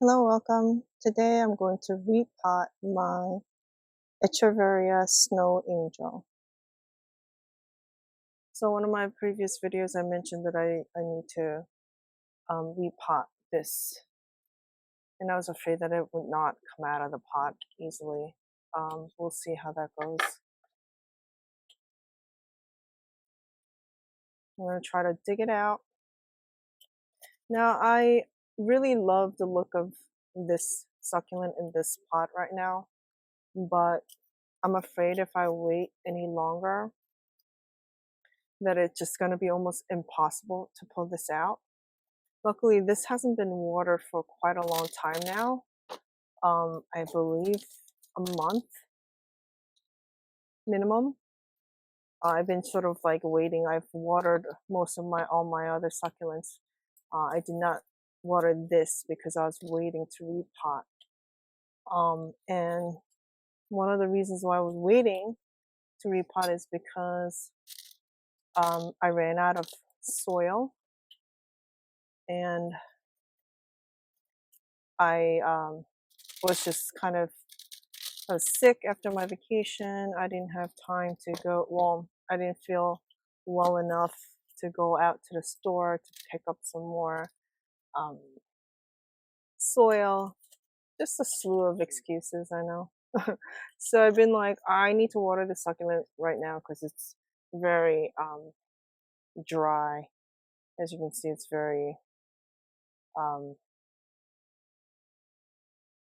Hello, welcome. Today I'm going to repot my Echeveria Snow Angel. So one of my previous videos I mentioned that I need to repot this, and I was afraid that it would not come out of the pot easily. We'll see how that goes. I'm going to try to dig it out. Now I really love the look of this succulent in this pot right now, but I'm afraid if I wait any longer that it's just going to be almost impossible to pull this out. Luckily, this hasn't been watered for quite a long time now. I believe a month minimum. I've been sort of like waiting. I've watered all my other succulents. I did not water this because I was waiting to repot. And one of the reasons why I was waiting to repot is because I ran out of soil, and I was just kind of, I was sick after my vacation. I didn't have time to go, well, I didn't feel well enough to go out to the store to pick up some more soil. Just a slew of excuses, I know. So I've been like, I need to water the succulent right now because it's very dry. As you can see, it's very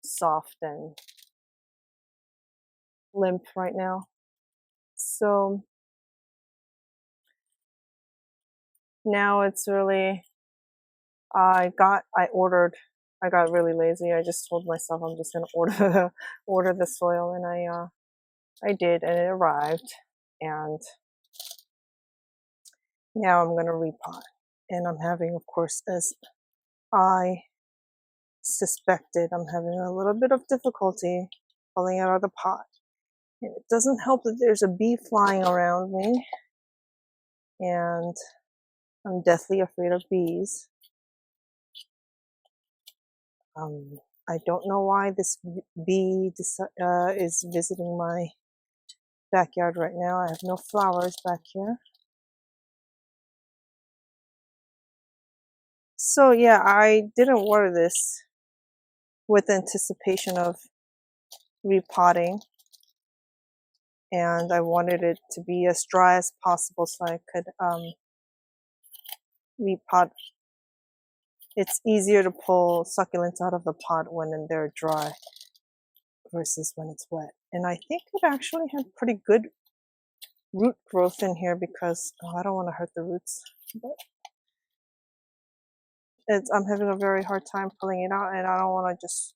soft and limp right now. So now it's really, I got really lazy. I just told myself I'm just gonna order the soil, and I did, and it arrived, and now I'm gonna repot. And I'm having, of course, as I suspected, I'm having a little bit of difficulty pulling it out of the pot. And it doesn't help that there's a bee flying around me, and I'm deathly afraid of bees. I don't know why this bee is visiting my backyard right now. I have no flowers back here. So yeah, I didn't water this with anticipation of repotting, and I wanted it to be as dry as possible so I could repot. It's easier to pull succulents out of the pot when they're dry versus when it's wet. And I think it actually had pretty good root growth in here because I don't want to hurt the roots, but I'm having a very hard time pulling it out, and I don't want to just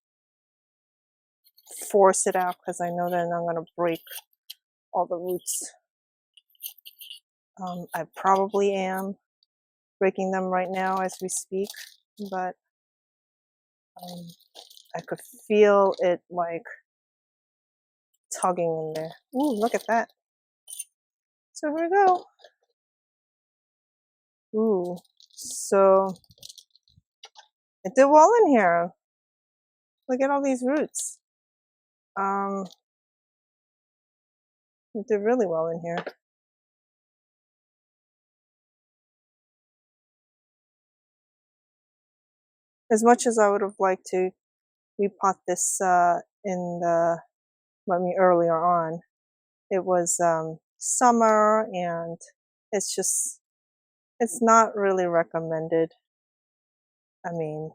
force it out because I know then I'm going to break all the roots. I probably am breaking them right now as we speak, but I could feel it like tugging in there. Ooh, look at that. So here we go. Ooh, so it did well in here. Look at all these roots. It did really well in here. As much as I would have liked to repot this earlier on, it was summer, and it's not really recommended. I mean,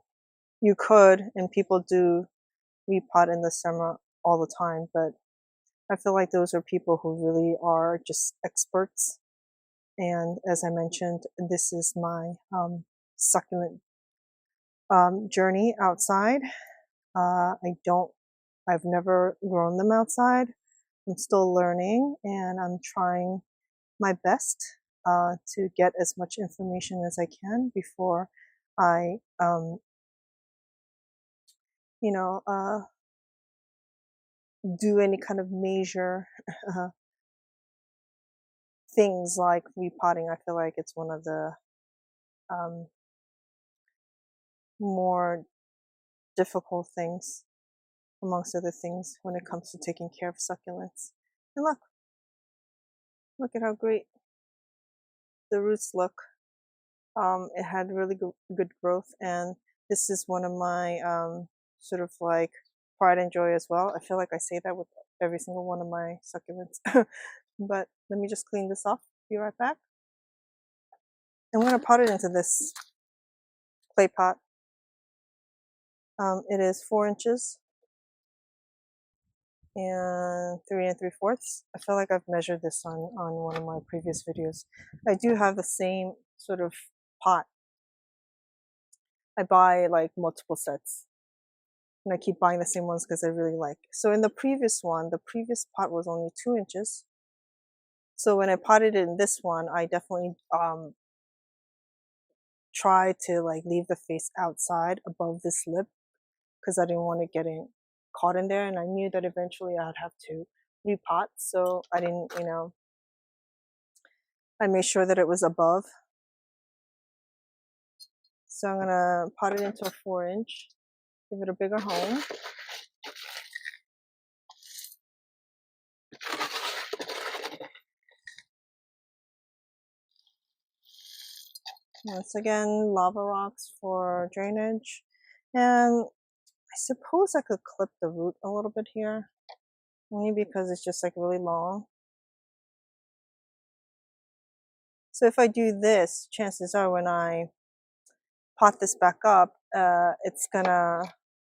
you could, and people do repot in the summer all the time, but I feel like those are people who really are just experts. And as I mentioned, this is my succulent journey outside. I've never grown them outside. I'm still learning, and I'm trying my best to get as much information as I can before I, do any kind of major things like repotting. I feel like it's one of the more difficult things, amongst other things, when it comes to taking care of succulents. And look at how great the roots look. It had really good growth, and this is one of my sort of like pride and joy as well. I feel like I say that with every single one of my succulents. But let me just clean this off. Be right back. And we're going to pot it into this clay pot. It is 4 inches and 3 3/4. I feel like I've measured this on one of my previous videos. I do have the same sort of pot. I buy like multiple sets, and I keep buying the same ones because I really like. So in the previous one, the previous pot was only 2 inches. So when I potted in this one, I definitely tried to like leave the face outside above this lip because I didn't want it getting caught in there, and I knew that eventually I'd have to repot, so I didn't, I made sure that it was above. So I'm gonna pot it into a 4-inch, give it a bigger home. Once again, lava rocks for drainage. And I suppose I could clip the root a little bit here, only because it's just like really long. So if I do this, chances are when I pot this back up, it's gonna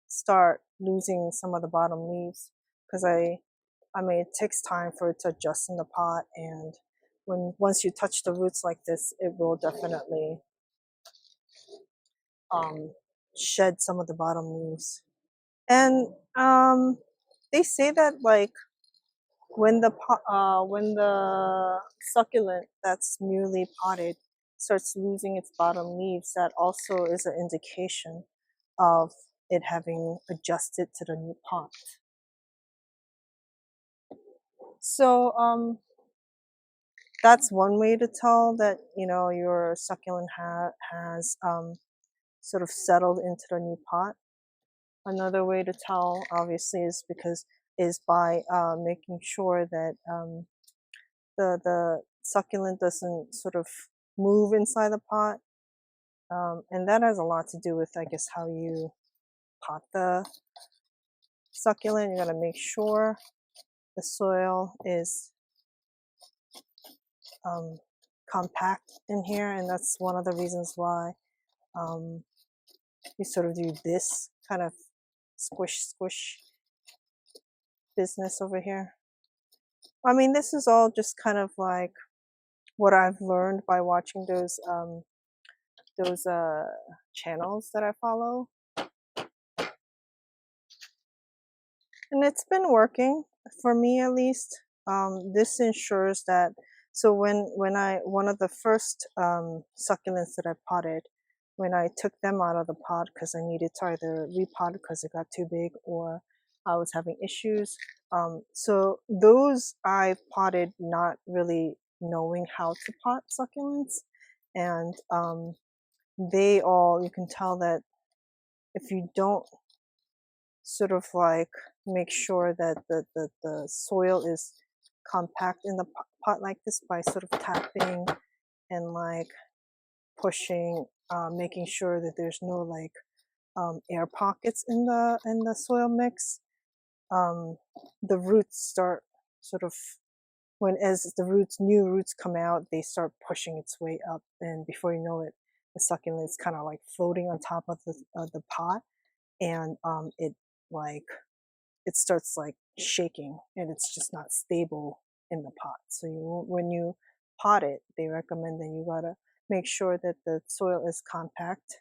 start losing some of the bottom leaves because I mean, it takes time for it to adjust in the pot, and once you touch the roots like this, it will definitely shed some of the bottom leaves. And they say that like when the succulent that's newly potted starts losing its bottom leaves, that also is an indication of it having adjusted to the new pot. So that's one way to tell that your succulent has sort of settled into the new pot. Another way to tell, obviously, is by making sure that the succulent doesn't sort of move inside the pot, and that has a lot to do with, I guess, how you pot the succulent. You got to make sure the soil is compact in here, and that's one of the reasons why you sort of do this kind of squish business over here. I mean, this is all just kind of like what I've learned by watching those channels that I follow, and it's been working for me at least. This ensures that, so one of the first succulents that I potted, when I took them out of the pot because I needed to either repot because it got too big or I was having issues. So those I potted not really knowing how to pot succulents, and you can tell that if you don't sort of like make sure that the soil is compact in the pot like this by sort of tapping and like pushing, making sure that there's no like air pockets in the soil mix. The roots start sort of, as the new roots come out, they start pushing its way up, and before you know it, the succulent is kind of like floating on top of the pot, and it starts like shaking, and it's just not stable in the pot. So when you pot it, they recommend that you gotta make sure that the soil is compact.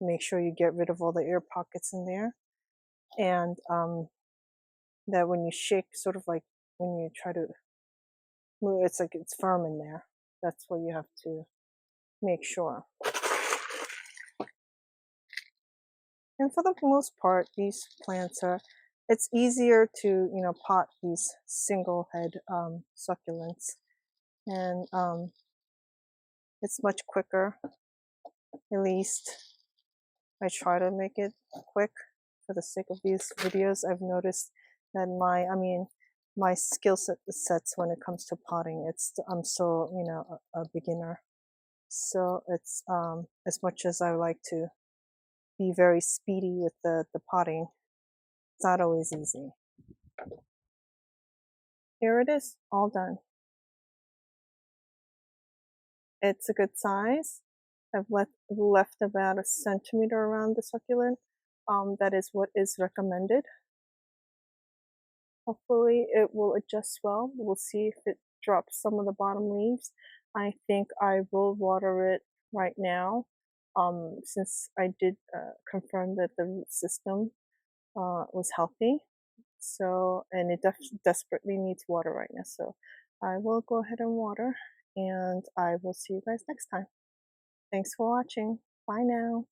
Make sure you get rid of all the air pockets in there, and that when you shake, sort of like when you try to move, it's like it's firm in there. That's what you have to make sure. And for the most part, these plants it's easier to pot these single head succulents, and it's much quicker, at least I try to make it quick for the sake of these videos. I've noticed that my skill sets when it comes to potting, I'm so, a beginner. So it's as much as I like to be very speedy with the potting, it's not always easy. Here it is, all done. It's a good size. I've left about a centimeter around the succulent. That is what is recommended. Hopefully it will adjust well. We'll see if it drops some of the bottom leaves. I think I will water it right now, since I did confirm that the root system was healthy. So, and it desperately needs water right now. So I will go ahead and water, and I will see you guys next time. Thanks for watching. Bye now.